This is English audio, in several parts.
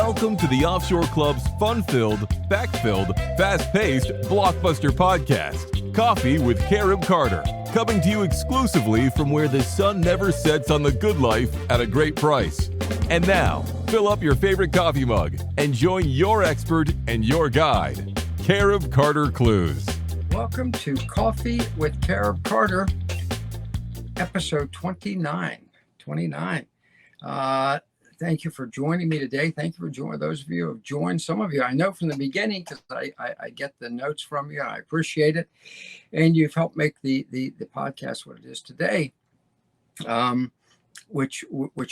Welcome to the Offshore Club's fun-filled, fact-filled, fast-paced, blockbuster podcast, Coffee with Carib Carter, coming to you exclusively from where the sun never sets on the good life at a great price. And now, fill up your favorite coffee mug and join your expert and your guide, Carib Carter Clues. Welcome to Coffee with Carib Carter, episode 29. Thank you for joining me today. Thank you for joining those of you who have joined. Some of you I know from the beginning because I get the notes from you. I appreciate it. And you've helped make the podcast what it is today, which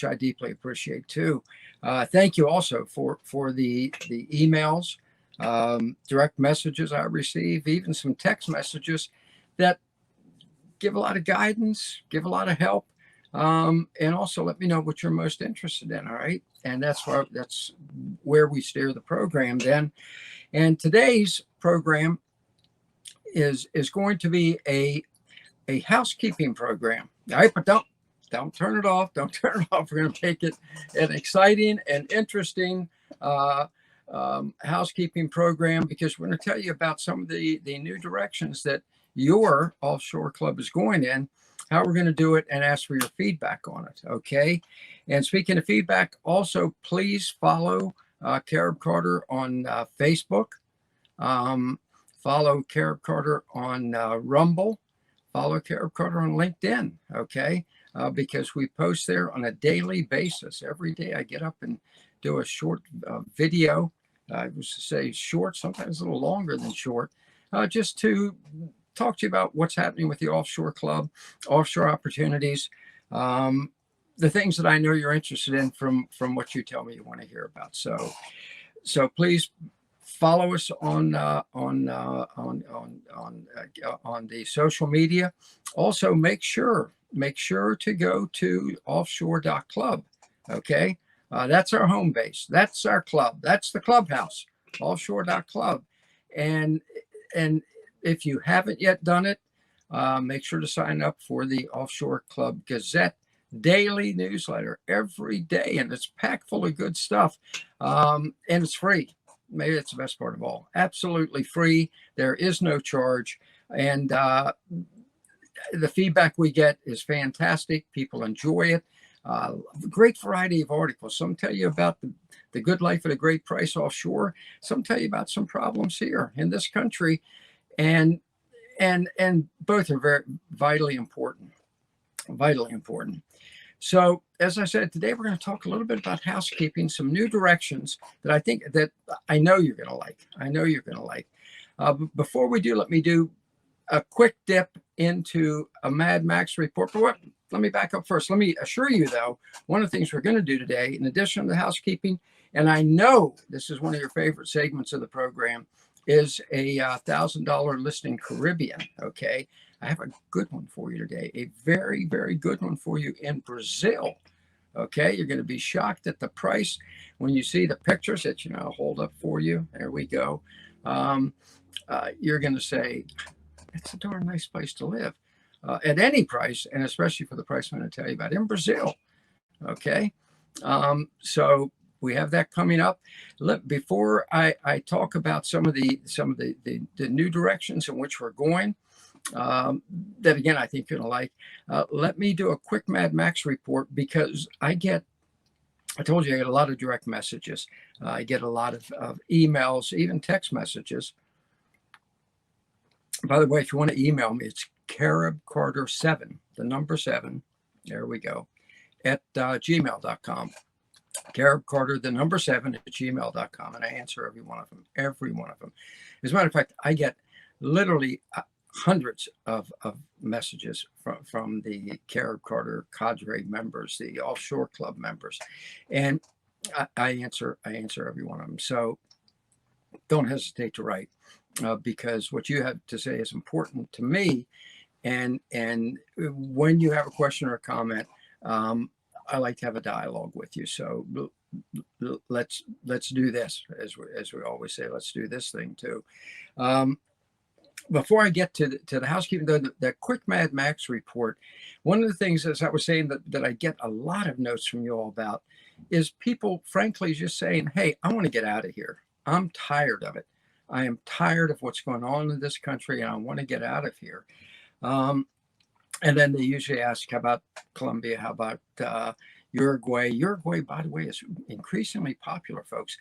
I deeply appreciate too. Thank you also for the emails, direct messages I receive, even some text messages that give a lot of guidance, give a lot of help. And also let me know what you're most interested in. All right. And that's where we steer the program then. And today's program is going to be a housekeeping program. All right. But don't turn it off. Don't turn it off. We're going to make it an exciting and interesting housekeeping program because we're going to tell you about some of the new directions that your offshore club is going in, how we're going to do it, and ask for your feedback on it. Okay. And speaking of feedback, also please follow Carib Carter on Facebook. Follow Carib Carter on Rumble. Follow Carib Carter on LinkedIn. Okay. Because we post there on a daily basis. Every day I get up and do a short video. I was to say short, sometimes a little longer than short, just to talk to you about what's happening with the offshore club, offshore opportunities, the things that I know you're interested in from what you tell me you want to hear about. So please follow us on the social media. Also, make sure to go to offshore.club. Okay, that's our home base. That's our club. That's the clubhouse. Offshore.club, and if you haven't yet done it, make sure to sign up for the Offshore Club Gazette daily newsletter every day. And it's packed full of good stuff. And it's free. Maybe that's the best part of all. Absolutely free. There is no charge. And the feedback we get is fantastic. People enjoy it. Great variety of articles. Some tell you about the good life at a great price offshore. Some tell you about some problems here in this country. And both are very vitally important. So as I said, today we're going to talk a little bit about housekeeping, some new directions that I know you're going to like. Before we do, let me do a quick dip into a Mad Max report. But let me back up first. Let me assure you, though, one of the things we're going to do today, in addition to the housekeeping, and I know this is one of your favorite segments of the program, is a $1,000 listing Caribbean. Okay. I have a good one for you today. A very, very good one for you in Brazil. Okay. You're going to be shocked at the price when you see the pictures that, I'll hold up for you. There we go. You're going to say, it's a darn nice place to live at any price. And especially for the price I'm going to tell you about in Brazil. Okay. So we have that coming up. Before I talk about some of the new directions in which we're going, that again I think you're gonna like. Let me do a quick Mad Max report because I told you I get a lot of direct messages. I get a lot of emails, even text messages. By the way, if you want to email me, it's caribcarter7, the number 7. There we go, at gmail.com. Carib Carter, the number 7 at gmail.com. And I answer every one of them. As a matter of fact, I get literally hundreds of messages from the Carib Carter cadre members, the Offshore Club members. And I answer every one of them. So don't hesitate to write because what you have to say is important to me. And when you have a question or a comment, I like to have a dialogue with you. So let's do this, as we always say. Let's do this thing too. Before I get to the housekeeping, the quick Mad Max report, one of the things, as I was saying, that I get a lot of notes from you all about is people, frankly, just saying, hey, I want to get out of here. I'm tired of it. I am tired of what's going on in this country, and I want to get out of here. And then they usually ask, how about Colombia? How about Uruguay? Uruguay, by the way, is increasingly popular, folks.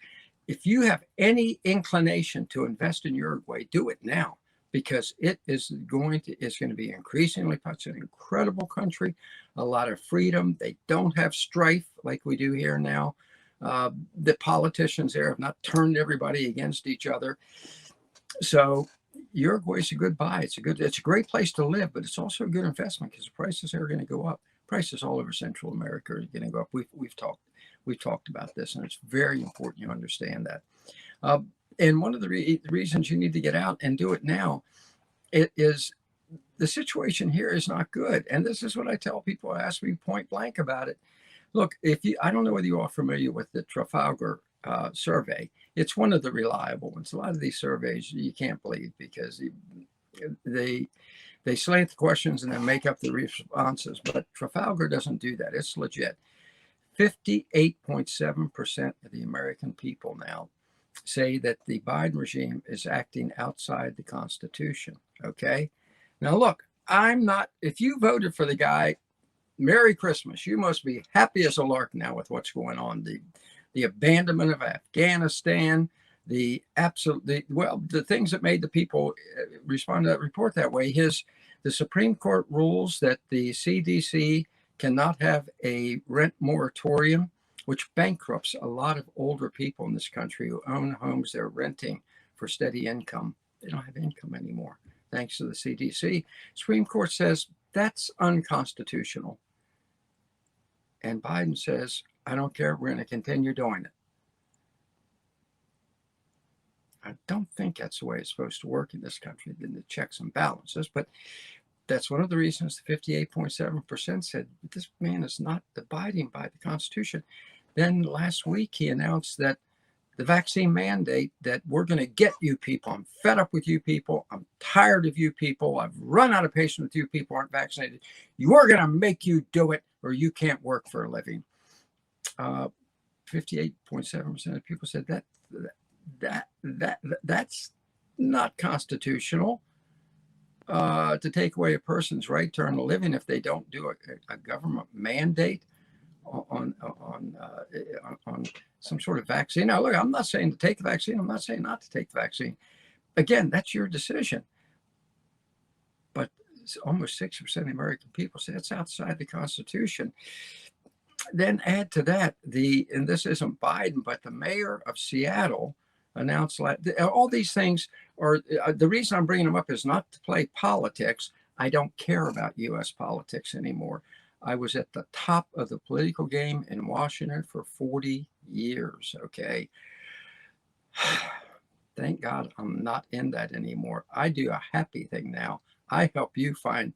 If you have any inclination to invest in Uruguay, do it now, because it is going to be increasingly popular. It's an incredible country, a lot of freedom. They don't have strife like we do here now. The politicians there have not turned everybody against each other. So Uruguay is a good buy. It's a great place to live, but it's also a good investment because the prices are going to go up. Prices all over Central America are going to go up. We've talked about this, and it's very important you understand that. And one of the reasons you need to get out and do it now, it is the situation here is not good. And this is what I tell people who ask me point blank about it. Look, I don't know whether you are familiar with the Trafalgar survey. It's one of the reliable ones. A lot of these surveys you can't believe because they slant the questions and then make up the responses. But Trafalgar doesn't do that. It's legit. 58.7% of the American people now say that the Biden regime is acting outside the Constitution. Okay. Now, look, if you voted for the guy, Merry Christmas. You must be happy as a lark now with what's going on. The abandonment of Afghanistan, the things that made the people respond to that report that way. The Supreme Court rules that the CDC cannot have a rent moratorium, which bankrupts a lot of older people in this country who own homes they're renting for steady income. They don't have income anymore, thanks to the CDC. Supreme Court says that's unconstitutional. And Biden says, I don't care, we're going to continue doing it. I don't think that's the way it's supposed to work in this country, in the checks and balances. But that's one of the reasons the 58.7% said this man is not abiding by the Constitution. Then last week he announced that the vaccine mandate, that we're going to get you people. I'm fed up with you people. I'm tired of you people. I've run out of patience with you people who aren't vaccinated. We're going to make you do it or you can't work for a living. 58.7% of people said that's not constitutional. To take away a person's right to earn a living if they don't do a government mandate on some sort of vaccine. Now, look, I'm not saying to take the vaccine. I'm not saying not to take the vaccine. Again, that's your decision. But almost 60% of the American people say it's outside the Constitution. Then add to that and this isn't Biden, but the mayor of Seattle announced all these things are the reason I'm bringing them up is not to play politics. I don't care about U.S. politics anymore. I was at the top of the political game in Washington for 40 years. Okay. Thank God I'm not in that anymore. I do a happy thing now. I help you find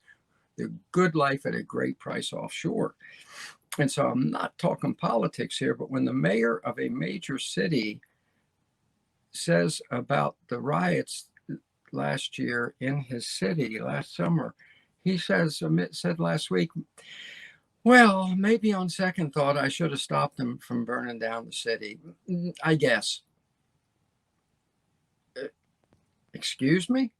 the good life at a great price offshore. And so I'm not talking politics here, but when the mayor of a major city says about the riots last year in his city last summer, he said last week, well, maybe on second thought, I should have stopped them from burning down the city. I guess. Excuse me?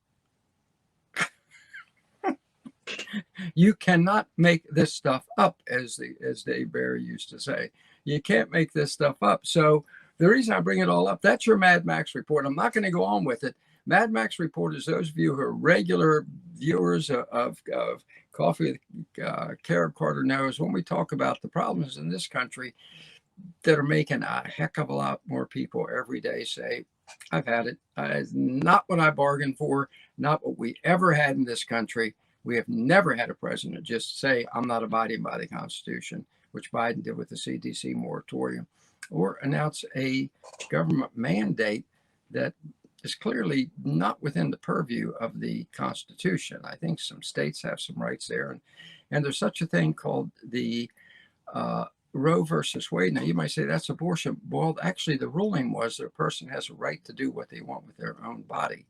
You cannot make this stuff up, as Dave Barry used to say. You can't make this stuff up. So the reason I bring it all up, that's your Mad Max report. I'm not going to go on with it. Mad Max report is those of you who are regular viewers of Coffee with Carib Carter knows when we talk about the problems in this country that are making a heck of a lot more people every day say, I've had it. It's not what I bargained for, not what we ever had in this country. We have never had a president just say, I'm not abiding by the Constitution, which Biden did with the CDC moratorium, or announce a government mandate that is clearly not within the purview of the Constitution. I think some states have some rights there. And there's such a thing called the Roe versus Wade. Now, you might say that's abortion. Well, actually, the ruling was that a person has a right to do what they want with their own body.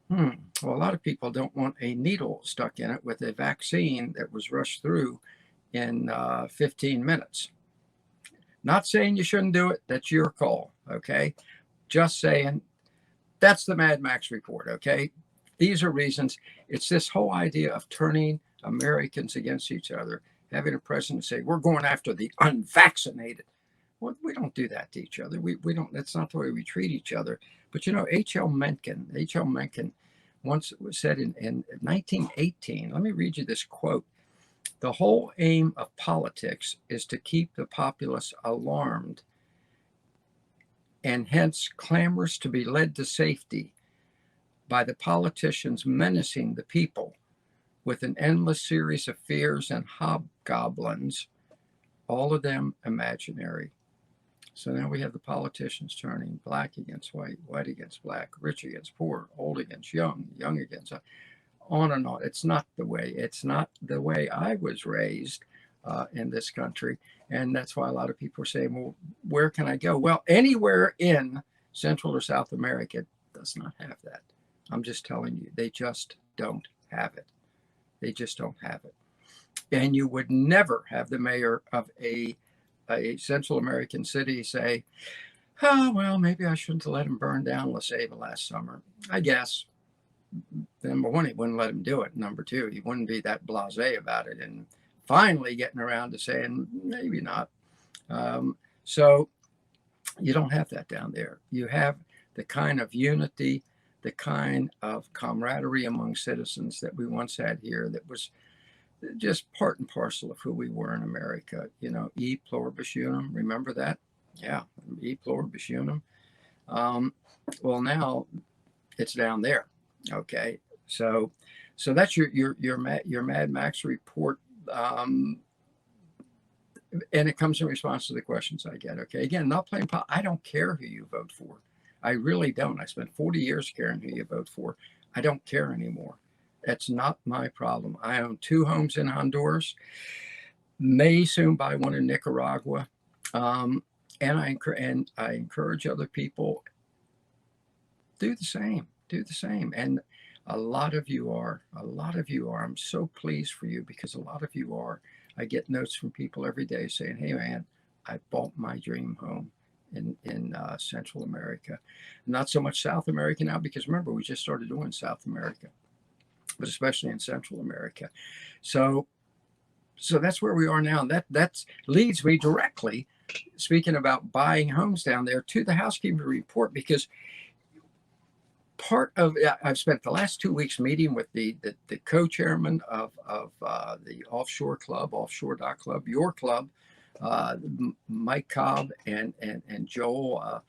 Well, a lot of people don't want a needle stuck in it with a vaccine that was rushed through in 15 minutes. Not saying you shouldn't do it. That's your call. Okay. Just saying that's the Mad Max report. Okay. These are reasons. It's this whole idea of turning Americans against each other, having a president say, we're going after the unvaccinated. Well, we don't do that to each other. We don't, that's not the way we treat each other. But, you know, H.L. Mencken once said in 1918, let me read you this quote. The whole aim of politics is to keep the populace alarmed and hence clamorous to be led to safety by the politicians menacing the people with an endless series of fears and hobgoblins, all of them imaginary. So now we have the politicians turning black against white, white against black, rich against poor, old against young, young against on and on. It's not the way I was raised in this country. And that's why a lot of people are saying, well, where can I go? Well, anywhere in Central or South America does not have that. I'm just telling you, they just don't have it. They just don't have it. And you would never have the mayor of a Central American city say, oh, well, maybe I shouldn't have let him burn down La Ceiba last summer. I guess, number one, he wouldn't let him do it. Number two, he wouldn't be that blasé about it. And finally getting around to saying, maybe not. So you don't have that down there. You have the kind of unity, the kind of camaraderie among citizens that we once had here that was just part and parcel of who we were in America. You know, e pluribus unum, remember that? Yeah, e pluribus unum. Well, now it's down there. Okay, so that's your Mad Max report, and it comes in response to the questions I get. Okay, again, not playing. I don't care who you vote for. I really don't. I spent 40 years caring who you vote for. I don't care anymore. That's not my problem. I own 2 homes in Honduras, may soon buy one in Nicaragua. And I encourage other people, do the same. And a lot of you are. I'm so pleased for you because a lot of you are. I get notes from people every day saying, hey man, I bought my dream home in Central America. Not so much South America now, because remember, we just started doing South America, but especially in Central America. So that's where we are now. That leads me directly, speaking about buying homes down there, to the housekeeping report, because part of I've spent the last 2 weeks meeting with the co-chairman of the Offshore Club, Offshore Club, your club, Mike Cobb and Joel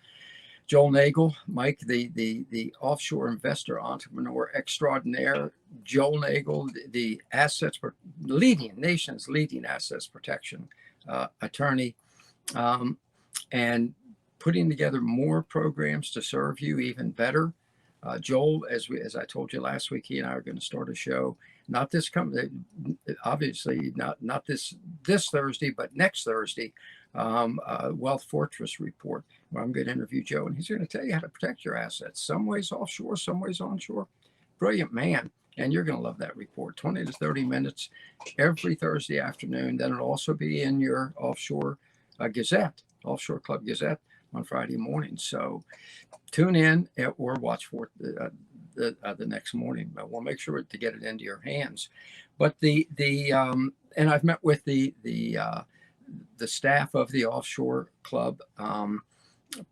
Nagel. Mike, the offshore investor entrepreneur extraordinaire. Joel Nagel, the nation's leading assets protection attorney, and putting together more programs to serve you even better. Joel, as I told you last week, he and I are going to start a show. Not this obviously not this Thursday, but next Thursday. Wealth Fortress report, where I'm going to interview Joe, and he's going to tell you how to protect your assets. Some ways offshore, some ways onshore. Brilliant man. And you're going to love that report. 20 to 30 minutes every Thursday afternoon. Then it'll also be in your Offshore Gazette, Offshore Club Gazette, on Friday morning. So tune in or watch for it the next morning. But we'll make sure to get it into your hands. But and I've met with the staff of the Offshore Club,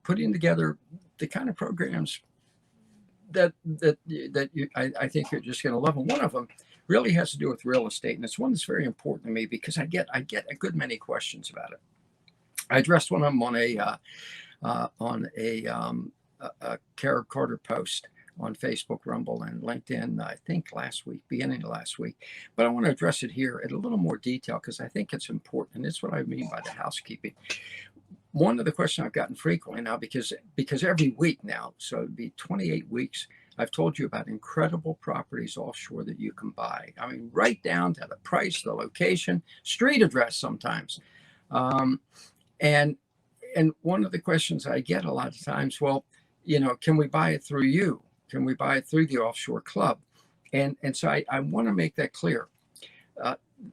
putting together the kind of programs that I think you're just going to love. And one of them really has to do with real estate, and it's one that's very important to me because I get a good many questions about it. I addressed one of them on a Carib Carter post on Facebook, Rumble, and LinkedIn, I think beginning of last week. But I want to address it here in a little more detail because I think it's important, and it's what I mean by the housekeeping. One of the questions I've gotten frequently now, because every week now, so it'd be 28 weeks, I've told you about incredible properties offshore that you can buy. I mean, right down to the price, the location, street address sometimes. And one of the questions I get a lot of times, well, can we buy it through you? Can we buy it through the Offshore Club? And so I want to make that clear.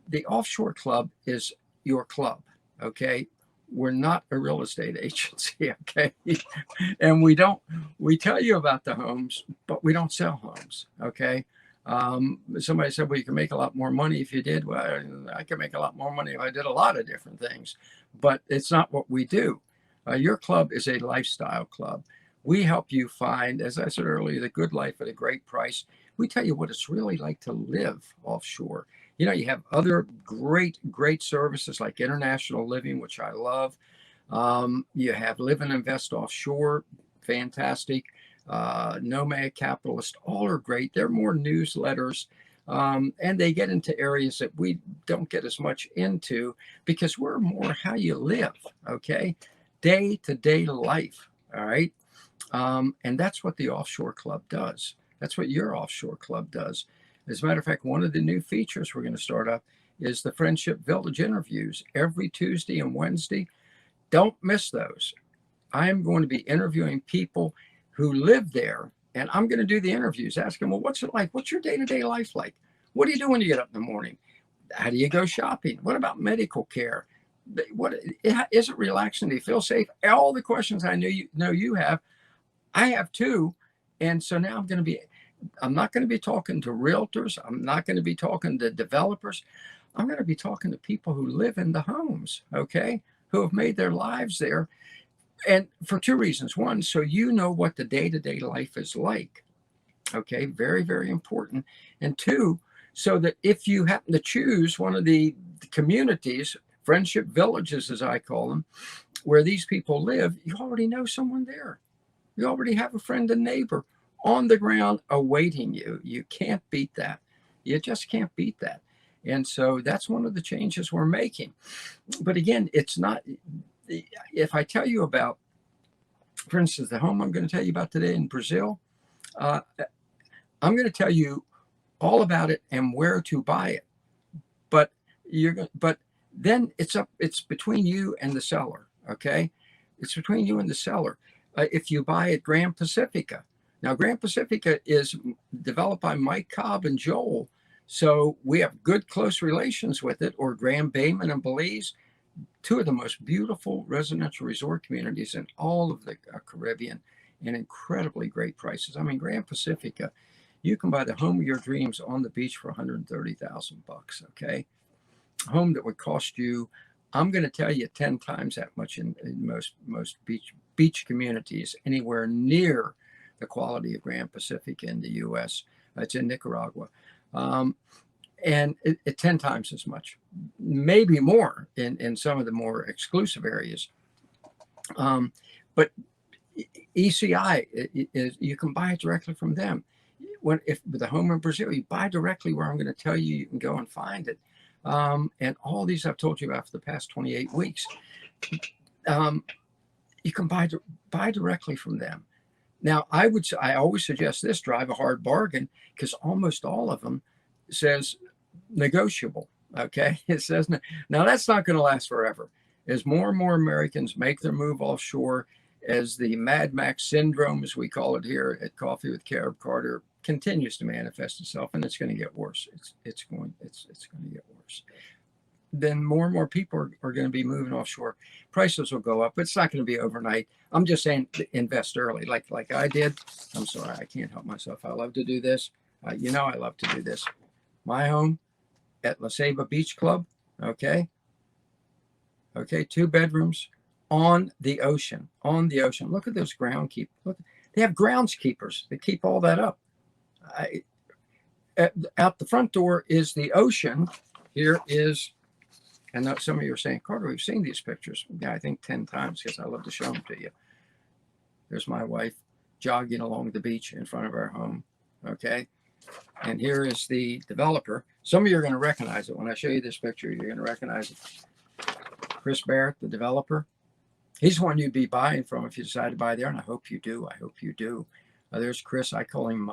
The Offshore Club is your club, okay? We're not a real estate agency, okay? And we tell you about the homes, but we don't sell homes, okay? Somebody said, well, you can make a lot more money if you did. Well, I can make a lot more money if I did a lot of different things, but it's not what we do. Your club is a lifestyle club. We help you find, as I said earlier, the good life at a great price. We tell you what it's really like to live offshore. You know, you have other great services like international living, which I love. You have Live and Invest Offshore, fantastic. Nomad Capitalist, all are great. They're more newsletters, and they get into areas that we don't get as much into because we're more how you live, okay? Day-to-day life, all right? And that's what the Offshore Club does. That's what your Offshore Club does. As a matter of fact, one of the new features we're going to start up is the Friendship Village interviews every Tuesday and Wednesday. Don't miss those. I am going to be interviewing people who live there, and I'm going to do the interviews, ask them, well, what's it like? What's your day-to-day life like? What do you do when you get up in the morning? How do you go shopping? What about medical care? What is it relaxing? Do you feel safe? All the questions I know you have, I have too. And so now I'm not going to be talking to realtors. I'm not going to be talking to developers. I'm going to be talking to people who live in the homes, okay, who have made their lives there. And for two reasons. One, so you know what the day-to-day life is like, okay, very, very important. And two, so that if you happen to choose one of the communities, friendship villages, as I call them, where these people live, you already know someone there. You already have a friend and neighbor on the ground awaiting you. You can't beat that. You just can't beat that. And so that's one of the changes we're making. But again, it's not, if I tell you about, for instance, the home I'm going to tell you about today in Brazil, I'm going to tell you all about it and where to buy it. But then it's between you and the seller, okay? It's between you and the seller. If you buy at Grand Pacifica. Now, Grand Pacifica is developed by Mike Cobb and Joel, so we have good, close relations with it, or Grand Bayman and Belize, two of the most beautiful residential resort communities in all of the Caribbean, and incredibly great prices. I mean, Grand Pacifica, you can buy the home of your dreams on the beach for $130,000, okay? A home that would cost you, I'm going to tell you, 10 times that much in most beach communities, anywhere near the quality of Grand Pacifica in the U.S. It's in Nicaragua. And it 10 times as much, maybe more in some of the more exclusive areas. But ECI is, you can buy it directly from them. If with a home in Brazil, you buy directly where I'm going to tell you, you can go and find it. And all these I've told you about for the past 28 weeks. You can buy directly from them. Now, I always suggest this: drive a hard bargain, because almost all of them says negotiable. Okay, it says now that's not going to last forever. As more and more Americans make their move offshore, as the Mad Max syndrome, as we call it here at Coffee with Carib Carter, continues to manifest itself, and it's going to get worse. It's going to get worse. Then more and more people are going to be moving offshore. Prices will go up, but it's not going to be overnight. I'm just saying, invest early, like I did. I'm sorry, I can't help myself. I love to do this. I love to do this. My home at La Ceiba Beach Club, okay, 2 bedrooms on the ocean. Look at those groundskeepers. Look, they have groundskeepers that keep all that up. Out the front door is the ocean. Here is, and some of you are saying, Carter, we've seen these pictures. Yeah, I think 10 times, because I love to show them to you. There's my wife jogging along the beach in front of our home, okay? And here is the developer. Some of you are going to recognize it. When I show you this picture, you're going to recognize it. Chris Barrett, the developer. He's the one you'd be buying from if you decide to buy there, and I hope you do. There's Chris. I call him,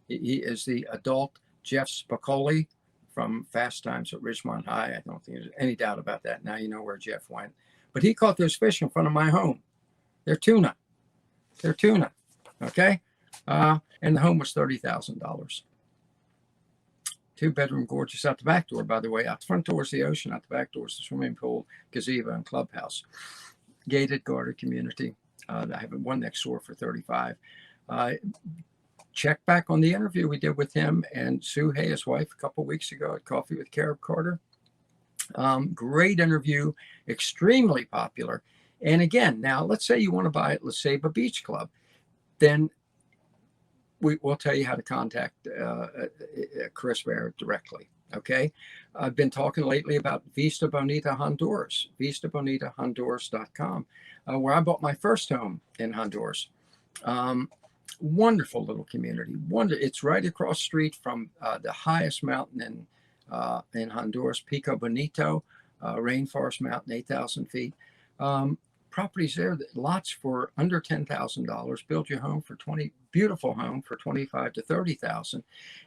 he is the adult Jeff Spicoli from Fast Times at Ridgemont High. I don't think there's any doubt about that. Now you know where Jeff went. But he caught those fish in front of my home. They're tuna, okay? And the home was $30,000. 2-bedroom, gorgeous. Out the back door, by the way. Out the front door is the ocean. Out the back door is the swimming pool, gazebo, and clubhouse. Gated, guarded community. I have one next door for 35. Check back on the interview we did with him and Sue Hay, his wife, a couple of weeks ago at Coffee with Carib Carter. Great interview, extremely popular. And again, now let's say you want to buy it, let's say a beach club, then we'll tell you how to contact Chris Barrett directly. Okay. I've been talking lately about Vista Bonita Honduras, vistabonitahonduras.com, where I bought my first home in Honduras. Wonderful little community. It's right across the street from the highest mountain in Honduras, Pico Bonito, Rainforest Mountain, 8,000 feet. Properties there, lots for under $10,000. Build your home for beautiful home for 25 to 30,000,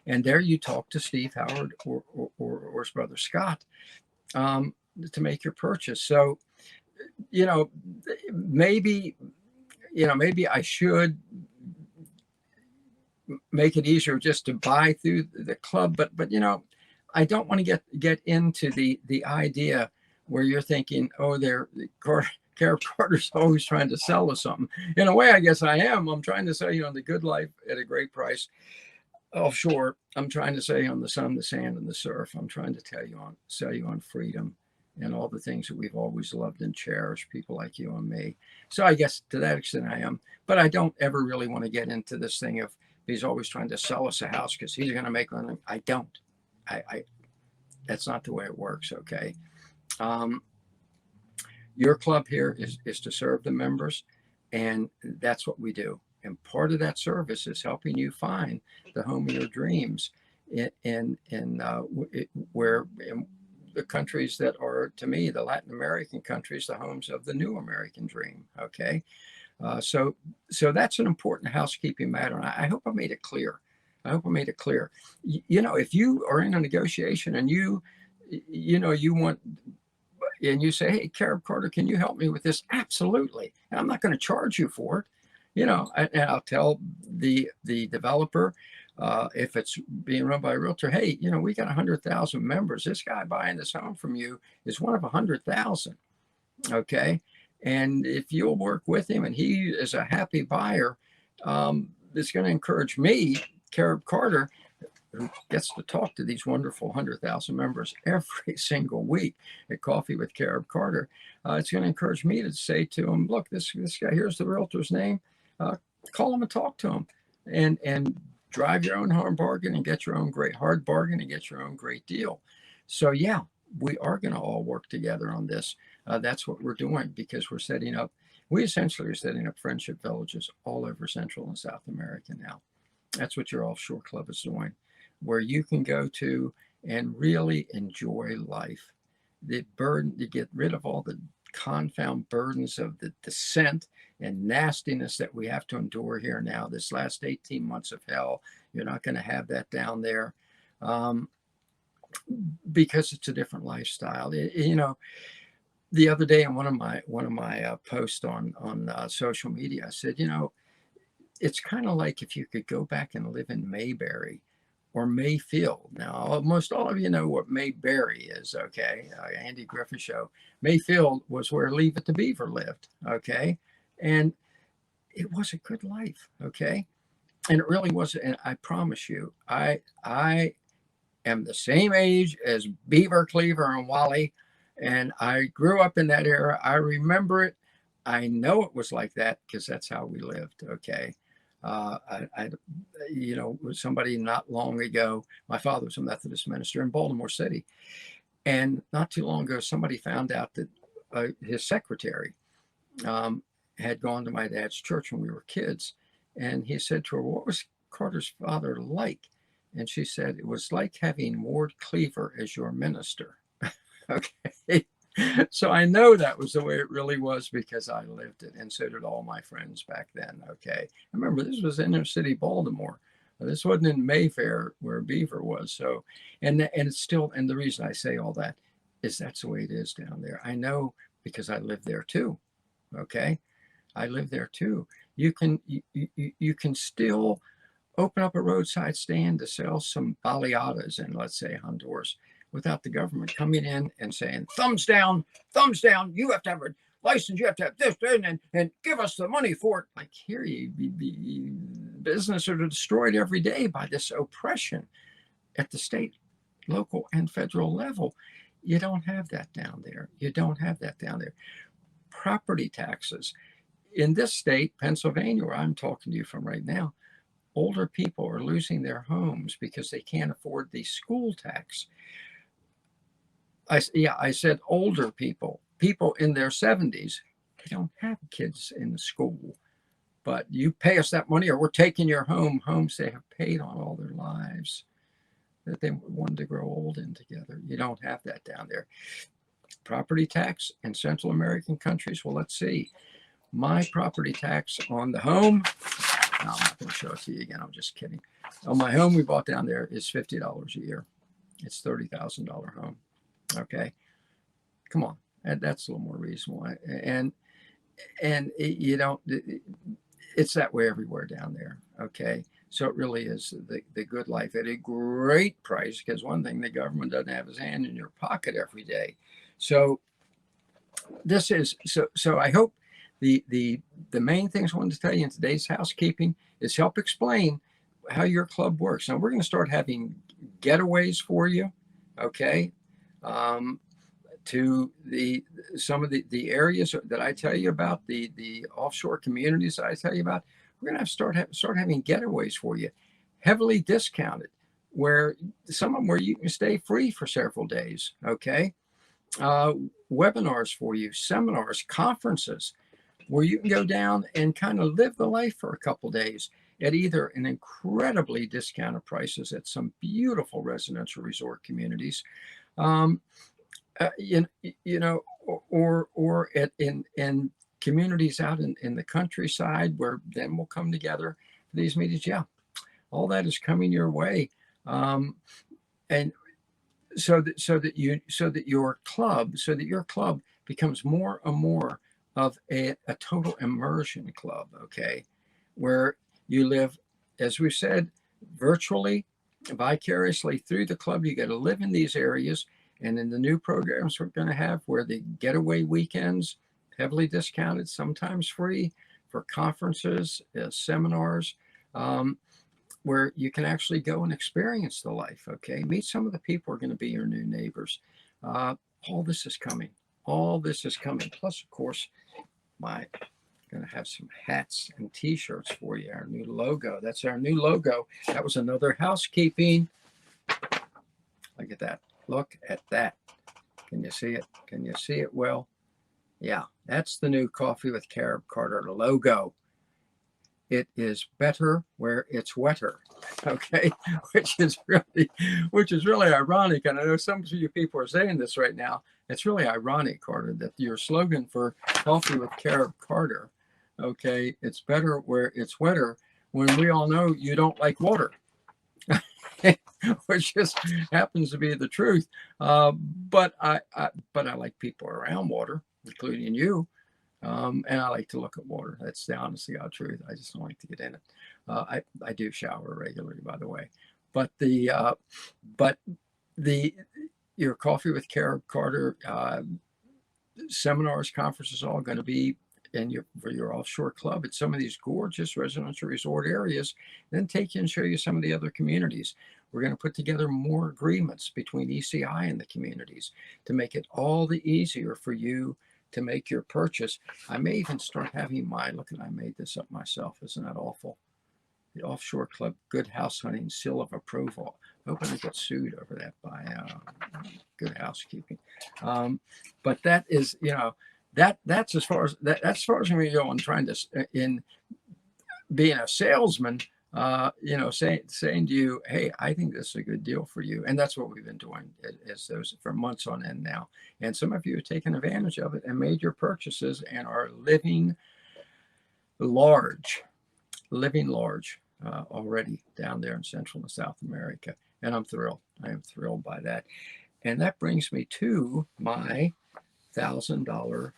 and there you talk to Steve Howard or his brother Scott to make your purchase. So, maybe I should make it easier just to buy through the club, but I don't want to get into the idea where you're thinking, oh, Carib Carter's always trying to sell us something. In a way, I guess I am. I'm trying to sell you on the good life at a great price. Offshore, I'm trying to sell you on the sun, the sand, and the surf. I'm trying to sell you on freedom and all the things that we've always loved and cherished, people like you and me. So I guess to that extent I am. But I don't ever really want to get into this thing of he's always trying to sell us a house because he's going to make money. I don't. That's not the way it works, okay? Your club here is to serve the members, and that's what we do. And part of that service is helping you find the home of your dreams in the countries that are, to me, the Latin American countries, the homes of the new American dream. Okay, so that's an important housekeeping matter. And I hope I made it clear. If you are in a negotiation and you want. And you say, hey, Carib Carter, can you help me with this? Absolutely. And I'm not going to charge you for it. And I'll tell the developer, if it's being run by a realtor, hey, we got 100,000 members. This guy buying this home from you is one of 100,000. Okay. And if you'll work with him and he is a happy buyer, it's going to encourage me, Carib Carter, who gets to talk to these wonderful 100,000 members every single week at Coffee with Carib Carter. It's going to encourage me to say to him, look, this guy, here's the realtor's name. Call him and talk to him and drive your own hard bargain and get your own great hard bargain and get your own great deal. So, yeah, we are going to all work together on this. That's what we're doing because we essentially are setting up friendship villages all over Central and South America now. That's what your Offshore Club is doing, where you can go to and really enjoy life. The burden, to get rid of all the confound burdens of the scent and nastiness that we have to endure here now. This last 18 months of hell, you're not going to have that down there because it's a different lifestyle. The other day in one of my posts on social media, I said, it's kind of like if you could go back and live in Mayberry or Mayfield. Now, almost all of you know what Mayberry is, okay? Andy Griffith Show. Mayfield was where Leave It to Beaver lived, okay? And it was a good life, okay? And it really was. And I promise you, I am the same age as Beaver, Cleaver, and Wally, and I grew up in that era. I remember it. I know it was like that because that's how we lived, okay? Somebody not long ago, my father was a Methodist minister in Baltimore City. And not too long ago, somebody found out that his secretary had gone to my dad's church when we were kids. And he said to her, what was Carter's father like? And she said, it was like having Ward Cleaver as your minister. Okay. So I know that was the way it really was because I lived it, and so did all my friends back then. Okay, remember this was inner city Baltimore. This wasn't in Mayfair where Beaver was. So, and it's still, and the reason I say all that is that's the way it is down there. I know because I lived there too. Okay, I lived there too. You can still open up a roadside stand to sell some baleadas in, let's say, Honduras, without the government coming in and saying, thumbs down, you have to have a license, you have to have this, and give us the money for it. Like, here, businesses are destroyed every day by this oppression at the state, local, and federal level. You don't have that down there. You don't have that down there. Property taxes. In this state, Pennsylvania, where I'm talking to you from right now, older people are losing their homes because they can't afford the school tax. I said older people in their 70s. They don't have kids in the school, but you pay us that money or we're taking your homes they have paid on all their lives, that they wanted to grow old in together. You don't have that down there. Property tax in Central American countries. Well, let's see. My property tax on the home, no, I'm not going to show it to you again. I'm just kidding. On my home we bought down there is $50 a year. It's $30,000 home. Okay. Come on. That's a little more reasonable. And you don't, it's that way everywhere down there. Okay. So it really is the good life at a great price, because one thing the government doesn't have his hand in your pocket every day. So this is, so I hope the main things I wanted to tell you in today's housekeeping is help explain how your club works. Now we're going to start having getaways for you. Okay. To some of the areas that I tell you about, the offshore communities that I tell you about, we're going to start having getaways for you, heavily discounted, where some of them where you can stay free for several days. Okay. Webinars for you, seminars, conferences, where you can go down and kind of live the life for a couple days at either an incredibly discounted prices at some beautiful residential resort communities, or in communities out in the countryside, where then we'll come together for these meetings. Yeah, all that is coming your way, and so that your club becomes more and more of a total immersion club. Okay, where you live, as we said, virtually, vicariously through the club. You got to live in these areas. And in the new programs we're going to have, where the getaway weekends, heavily discounted, sometimes free, for conferences, seminars, where you can actually go and experience the life. Okay, meet some of the people who are going to be your new neighbors. All this is coming. All this is coming. Plus, of course, going to have some hats and T-shirts for you. Our new logo. That's our new logo. That was another housekeeping. Look at that. Look at that. Can you see it? Can you see it well? Yeah, that's the new Coffee with Carib Carter logo. It is better where it's wetter. Okay, which is really ironic. And I know some of you people are saying this right now. It's really ironic, Carter, that your slogan for Coffee with Carib Carter, okay, it's better where it's wetter, when we all know you don't like water. Which just happens to be the truth. But I like people around water, including you. And I like to look at water. That's the honest to God truth. I just don't like to get in it. I do shower regularly, by the way. But your Coffee with Carib Carter seminars, conferences, all going to be for your offshore club at some of these gorgeous residential resort areas. Then take you and show you some of the other communities. We're going to put together more agreements between ECI and the communities to make it all the easier for you to make your purchase. I may even start having I made this up myself. Isn't that awful? The Offshore Club Good House Hunting Seal of Approval. I hope I don't get sued over that by Good Housekeeping. But that is, that's as far as I'm going to go on trying to, in being a salesman, saying to you, hey, I think this is a good deal for you. And that's what we've been doing as those for months on end now. And some of you have taken advantage of it and made your purchases and are living large already down there in Central and South America. And I'm thrilled. I am thrilled by that. And that brings me to my $1,000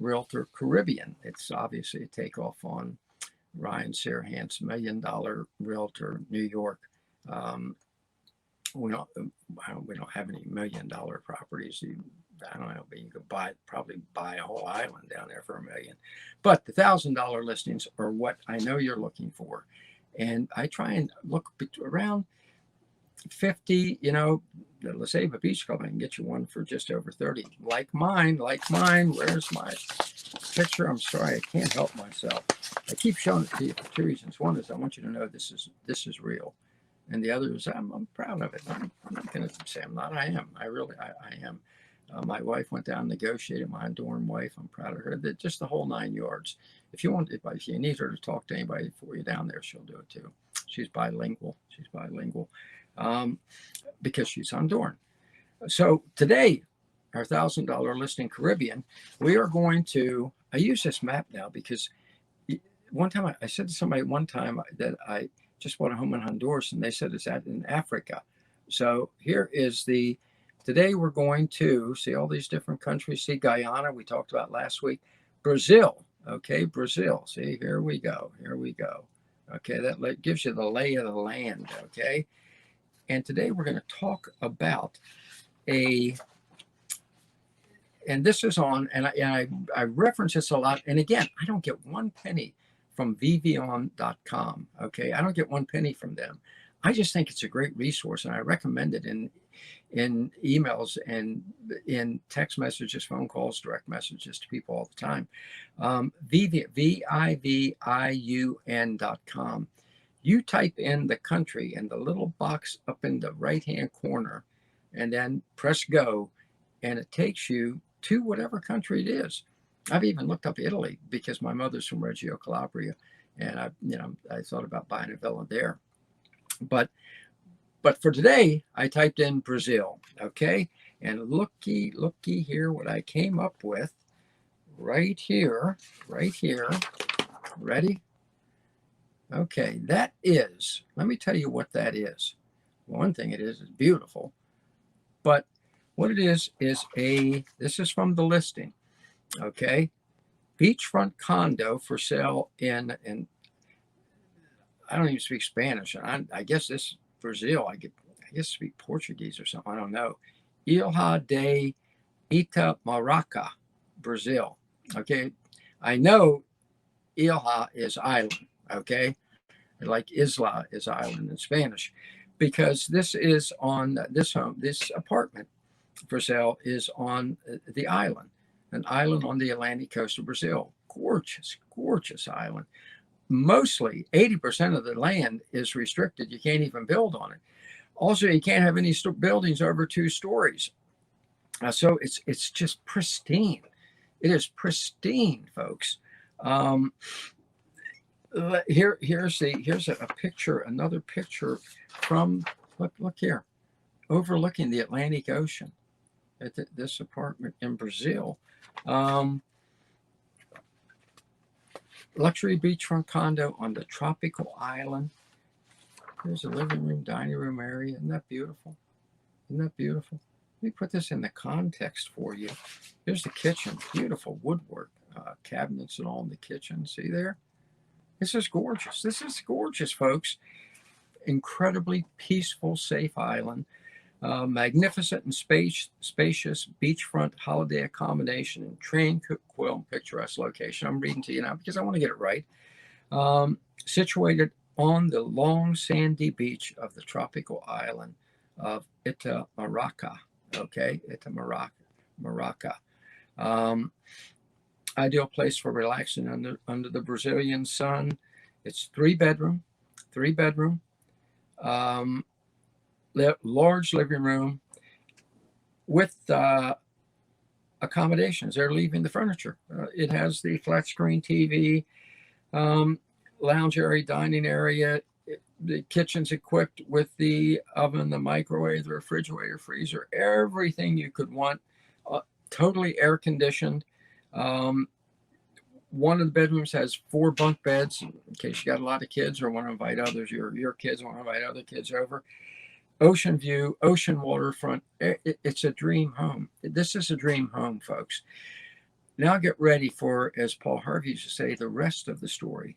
Realtor Caribbean. It's obviously a takeoff on Ryan Serhant's $1 Million Realtor, New York. Um, we don't have any $1 million properties. I don't know, but you could probably buy a whole island down there for $1 million. But the $1,000 listings are what I know you're looking for, and I try and look around 50. The La Ceiba Beach Club, I can get you one for just over 30. Like mine. Where's my picture? I'm sorry, I can't help myself. I keep showing it to you for two reasons. One is I want you to know this is real. And the other is I'm proud of it. I'm not going to say I'm not. I am. I am. My wife went down and negotiated, my dorm wife. I'm proud of her. Just the whole 9 yards. If you need her to talk to anybody for you down there, she'll do it too. She's bilingual. Because she's Honduran. So today, our $1,000 listing Caribbean, we are going to, I use this map now because one time I said to somebody that I just bought a home in Honduras, and they said it's in Africa. So here is today we're going to see all these different countries. See Guyana, we talked about last week. Brazil, okay, Brazil. See, here we go. Okay, that gives you the lay of the land, okay? And today we're going to talk about and this is on, and I reference this a lot. And again, I don't get one penny from vvion.com. Okay, I don't get one penny from them. I just think it's a great resource, and I recommend it in emails and in text messages, phone calls, direct messages to people all the time. viviun.com. You type in the country in the little box up in the right-hand corner, and then press go, and it takes you to whatever country it is. I've even looked up Italy because my mother's from Reggio Calabria, and I thought about buying a villa there. But for today, I typed in Brazil, okay? And looky here what I came up with right here. Ready? Okay, that is, let me tell you what that is. One thing it is beautiful, but what it is this is from the listing, okay? Beachfront condo for sale in I don't even speak Spanish. I guess this Brazil, I guess speak Portuguese or something. I don't know. Ilha de Itamaraca, Brazil. Okay. I know Ilha is island. Okay. Like Isla is island in Spanish, because this is on this apartment for sale is on the island, an island on the Atlantic coast of Brazil. Gorgeous island. Mostly 80% of the land is restricted. You can't even build on it. Also, you can't have any buildings over 2 stories. So it's just pristine. It is pristine, folks. Here's a picture, another picture from look here, overlooking the Atlantic Ocean at this apartment in Brazil. Luxury beachfront condo on the tropical island. There's a living room, dining room area. Isn't that beautiful? Let me put this in the context for you. Here's the kitchen. Beautiful woodwork, cabinets and all in the kitchen. See there? This is gorgeous, folks. Incredibly peaceful, safe island. Magnificent and spacious beachfront holiday accommodation and tranquil picturesque location. I'm reading to you now because I want to get it right. Situated on the long sandy beach of the tropical island of Itamaraca. Okay, Itamaraca. Ideal place for relaxing under the Brazilian sun. It's 3-bedroom. Large living room with accommodations. They're leaving the furniture. It has the flat screen TV, lounge area, dining area. The kitchen's equipped with the oven, the microwave, the refrigerator, freezer, everything you could want. Totally air conditioned. One of the bedrooms has 4 bunk beds in case you got a lot of kids or want to invite others. Your kids want to invite other kids over. Ocean view, ocean waterfront. It's a dream home. This is a dream home, folks. Now get ready for, as Paul Harvey used to say, the rest of the story.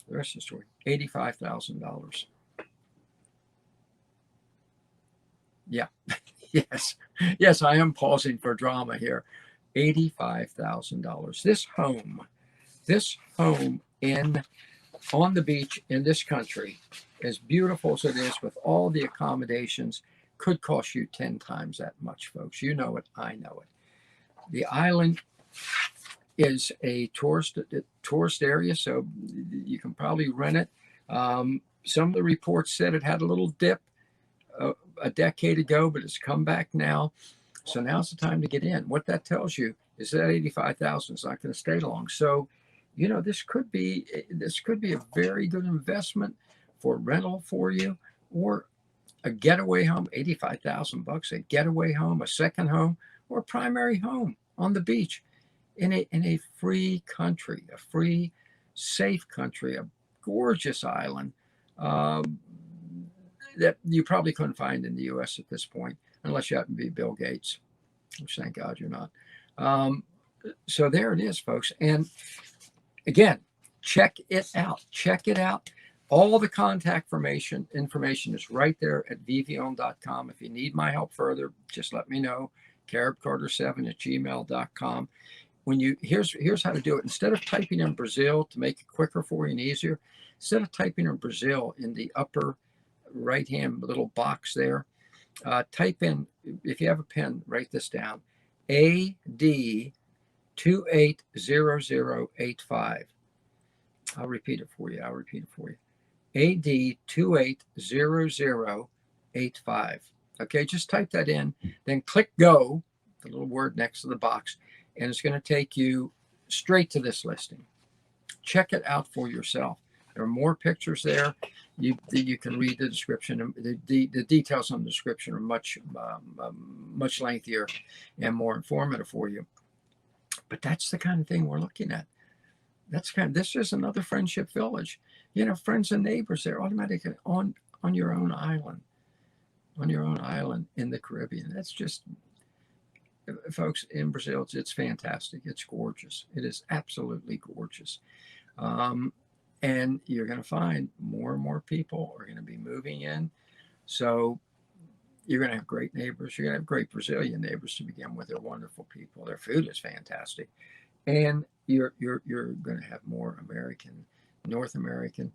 The rest of the story, $85,000. Yeah, yes, yes, I am pausing for drama here. $85,000. This home in on the beach in this country, as beautiful as it is with all the accommodations, could cost you 10 times that much, folks. You know it, I know it. The island is a tourist area, so you can probably rent it. Some of the reports said it had a little dip a decade ago, but it's come back now. So now's the time to get in. What that tells you is that 85,000 is not going to stay long. So, you know, this could be a very good investment for rental for you, or a getaway home. 85,000 bucks, a getaway home, a second home, or a primary home on the beach in a free country, a free, safe country, a gorgeous island that you probably couldn't find in the U.S. at this point, unless you happen to be Bill Gates, which thank God you're not. So there it is, folks. And again, check it out. Check it out. All the contact information is right there at vvon.com. If you need my help further, just let me know. caribcarter7@gmail.com. Here's how to do it. Instead of typing in Brazil to make it quicker for you and easier, instead of typing in Brazil in the upper right hand little box there, type in, if you have a pen, write this down, AD 280085. I'll repeat it for you. AD 280085. Okay, just type that in, then click go, the little word next to the box, and it's going to take you straight to this listing. Check it out for yourself. There are more pictures there. You can read the description. The details on the description are much lengthier and more informative for you. But that's the kind of thing we're looking at. This is another friendship village. You know, friends and neighbors there automatically on your own island, in the Caribbean. That's just, folks, in Brazil, it's fantastic. It's gorgeous. It is absolutely gorgeous. And you're going to find more and more people are going to be moving in. So you're going to have great neighbors. You're going to have great Brazilian neighbors to begin with. They're wonderful people. Their food is fantastic. And you're going to have more American, North American,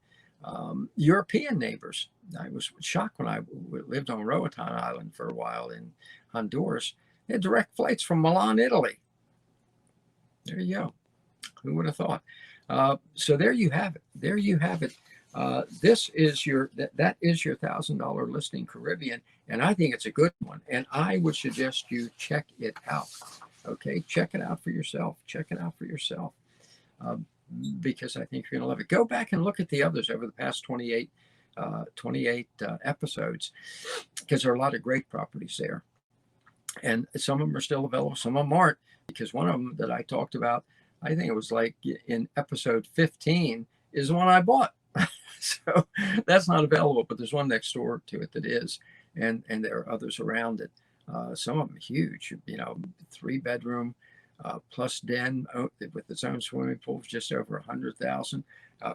European neighbors. I was shocked when I lived on Roatan Island for a while in Honduras. They had direct flights from Milan, Italy. There you go. Who would have thought? So there you have it. This is that is your $1,000 listing, Caribbean, and I think it's a good one. And I would suggest you check it out. Okay, check it out for yourself. Because I think you're going to love it. Go back and look at the others over the past 28 episodes, because there are a lot of great properties there, and some of them are still available. Some of them aren't, because one of them that I talked about, I think it was like in episode 15, is the one I bought. So that's not available, but there's one next door to it that is, and there are others around it. Some of them huge, 3-bedroom plus den with its own swimming pool, just over $100,000.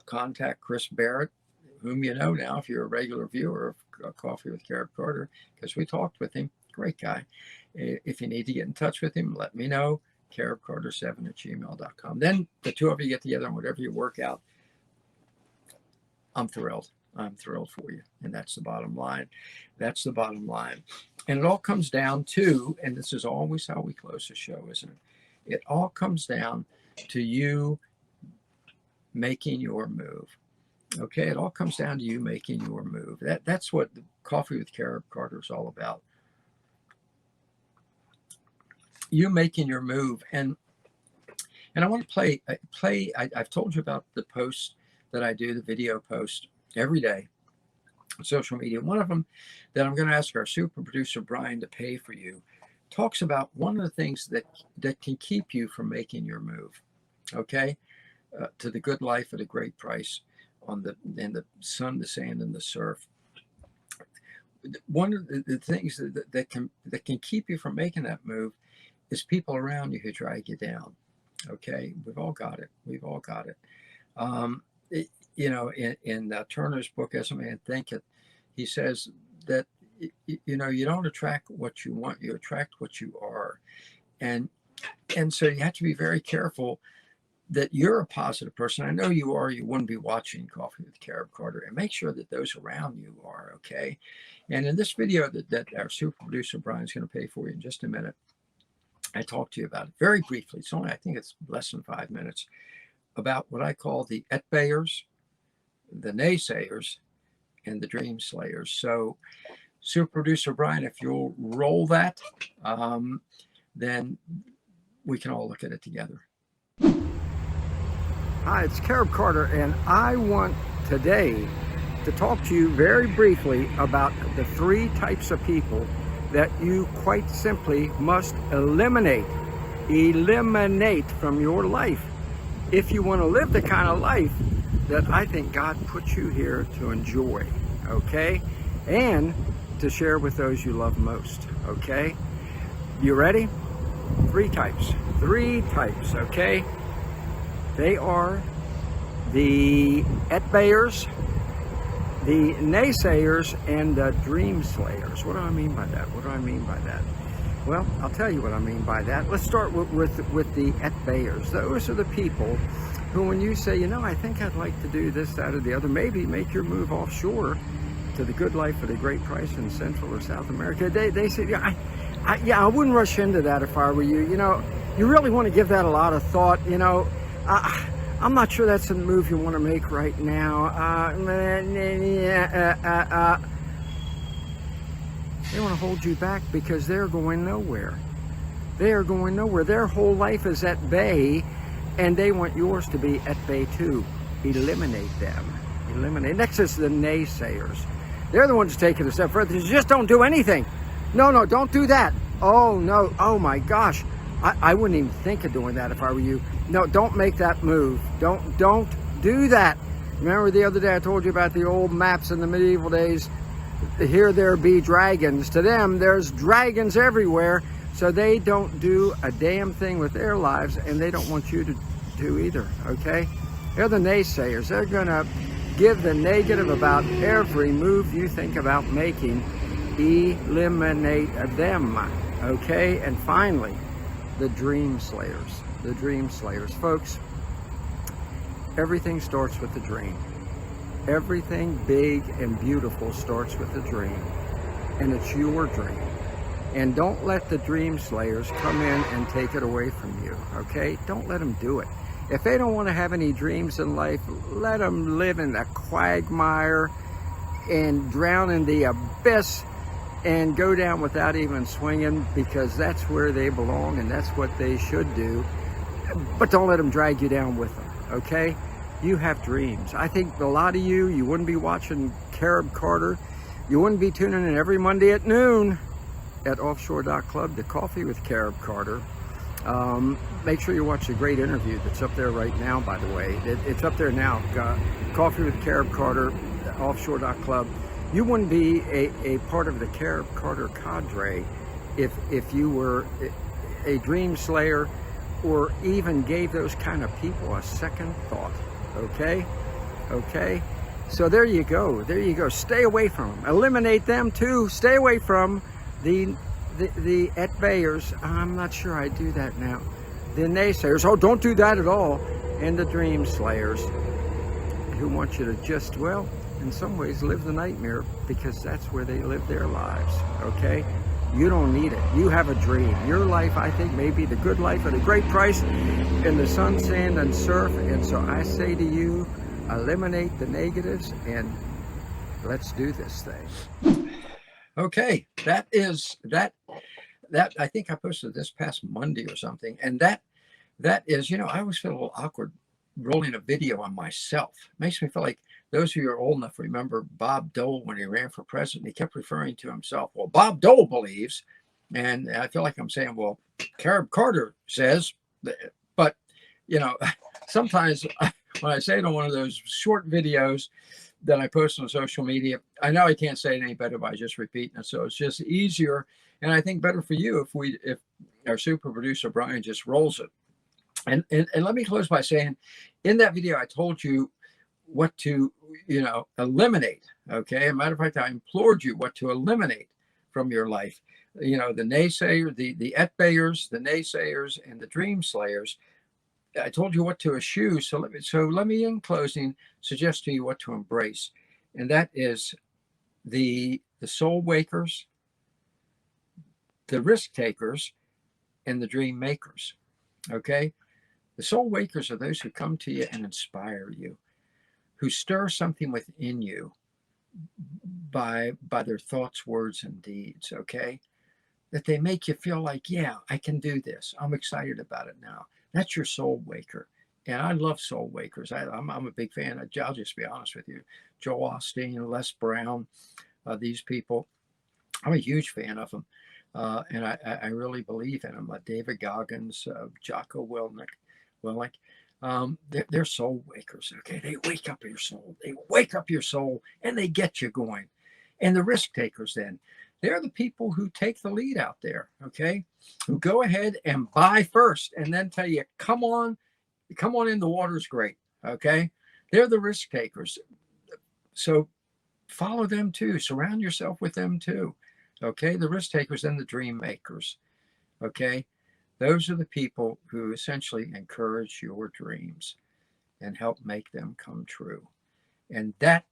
Contact Chris Barrett, whom you know now if you're a regular viewer of Coffee with Carib Carter, because we talked with him. Great guy. If you need to get in touch with him, let me know. caribcarter7@gmail.com. Then the two of you get together and whatever you work out, I'm thrilled for you. And that's the bottom line. And it all comes down to, and this is always how we close the show, isn't it? It all comes down to you making your move. Okay, it all comes down to you making your move. That's what the Coffee with Carib Carter is all about. You making your move. And I want to play. I've told you about the posts that I do, the video post every day on social media. One of them that I'm going to ask our super producer Brian to pay for you talks about one of the things that can keep you from making your move. Okay, to the good life at a great price in the sun, the sand, and the surf. One of the things that can keep you from making that move is people around you who drag you down. Okay, we've all got it. you know, in Turner's book, As a Man Thinketh, he says that, you know, you don't attract what you want, you attract what you are. And so you have to be very careful that you're a positive person. I know you are. You wouldn't be watching Coffee with Carib Carter, and make sure that those around you are okay. And in this video that our super producer Brian's going to pay for you in just a minute, I talked to you about it very briefly. It's only, I think it's less than 5 minutes, about what I call the getawayers, the naysayers, and the Dreamslayers. So, super producer Brian, if you'll roll that, then we can all look at it together. Hi, it's Carib Carter, and I want today to talk to you very briefly about the 3 types of people that you quite simply must eliminate from your life if you want to live the kind of life that I think God put you here to enjoy, okay? And to share with those you love most, okay? You ready? 3 types, okay? They are the getawayers, the naysayers, and the Dreamslayers. What do I mean by that? Well, I'll tell you what I mean by that. Let's start with the getawayers. Those are the people who, when you say, you know, I think I'd like to do this, that, or the other, maybe make your move offshore to the good life at a great price in Central or South America, they say, yeah, I wouldn't rush into that if I were you. You know, you really want to give that a lot of thought. You know, I'm not sure that's a move you want to make right now. They want to hold you back because they're going nowhere. They are going nowhere. Their whole life is at bay, and they want yours to be at bay too. Eliminate them. Eliminate. Next is the naysayers. They're the ones taking it a step further. Just don't do anything. No, don't do that. Oh, no. Oh, my gosh. I wouldn't even think of doing that if I were you. No, don't make that move. Don't do that. Remember the other day I told you about the old maps in the medieval days? Here there be dragons. To them, there's dragons everywhere. So they don't do a damn thing with their lives, and they don't want you to do either, okay? They're the naysayers. They're going to give the negative about every move you think about making. Eliminate them, okay? And finally, the Dreamslayers. The Dreamslayers. Folks, everything starts with a dream. Everything big and beautiful starts with a dream. And it's your dream. And don't let the Dreamslayers come in and take it away from you, okay? Don't let them do it. If they don't want to have any dreams in life, let them live in the quagmire and drown in the abyss and go down without even swinging, because that's where they belong and that's what they should do. But don't let them drag you down with them, okay? You have dreams. I think a lot of you wouldn't be watching Carib Carter. You wouldn't be tuning in every Monday at noon at Offshore.Club to Coffee with Carib Carter. Make sure you watch the great interview that's up there right now, by the way. It's up there now. Coffee with Carib Carter, Offshore.Club. You wouldn't be a part of the Carib Carter cadre if you were a Dreamslayer or even gave those kind of people a second thought, okay? Okay? So there you go. There you go. Stay away from them. Eliminate them too. Stay away from the getawayers. I'm not sure I do that now. The naysayers. Oh, don't do that at all. And the Dreamslayers, who want you to just, well, in some ways live the nightmare, because that's where they live their lives, okay? You don't need it. You have a dream. Your life, I think, may be the good life at a great price in the sun, sand, and surf. And so I say to you, eliminate the negatives and let's do this thing. Okay, that I think I posted this past Monday or something, and that is, you know, I always feel a little awkward rolling a video on myself. It makes me feel like, those who are old enough remember Bob Dole when he ran for president. He kept referring to himself. Well, Bob Dole believes, and I feel like I'm saying, well, Carib Carter says, but you know, sometimes when I say it on one of those short videos that I post on social media, I know I can't say it any better by just repeating it. So it's just easier, and I think better for you if our super producer Brian just rolls it. And let me close by saying, in that video I told you what to, eliminate. Okay. As a matter of fact, I implored you what to eliminate from your life. The naysayer, the etbayers, the naysayers, and the dreamslayers. I told you what to eschew. So let me in closing suggest to you what to embrace. And that is the soul wakers, the risk takers, and the dream makers. Okay. The soul wakers are those who come to you and inspire you, who stir something within you by their thoughts, words, and deeds. Okay. That they make you feel like, yeah, I can do this. I'm excited about it now. That's your soul waker. And I love soul wakers. I'm a big fan. I'll just be honest with you. Joel Osteen, Les Brown, these people, I'm a huge fan of them. And I really believe in them. David Goggins, Jocko Willink, they're soul wakers. Okay, they wake up your soul. They wake up your soul, and they get you going. And the risk takers, then, they're the people who take the lead out there. Okay, who go ahead and buy first, and then tell you, come on in. The water's great. Okay, they're the risk takers. So follow them too. Surround yourself with them too. Okay, the risk takers and the dream makers. Okay, those are the people who essentially encourage your dreams and help make them come true. And that,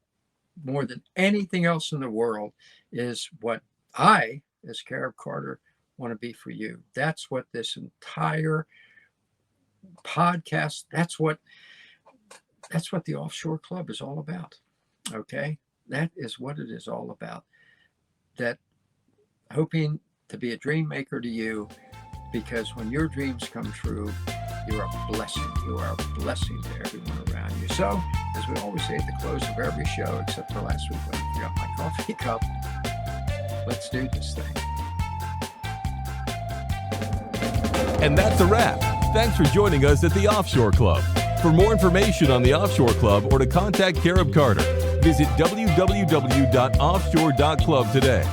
more than anything else in the world, is what I, as Carib Carter, want to be for you. That's what this entire podcast, that's what the Offshore Club is all about. Okay, that is what it is all about. That hoping to be a dream maker to you, because when your dreams come true, you're a blessing. You are a blessing to everyone around you. So, as we always say at the close of every show, except for last week when I forgot my coffee cup, let's do this thing. And that's a wrap. Thanks for joining us at the Offshore Club. For more information on the Offshore Club or to contact Carib Carter, visit www.offshore.club today.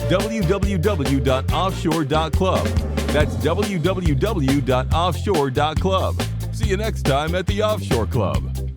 www.offshore.club. That's www.offshore.club. See you next time at the Offshore Club.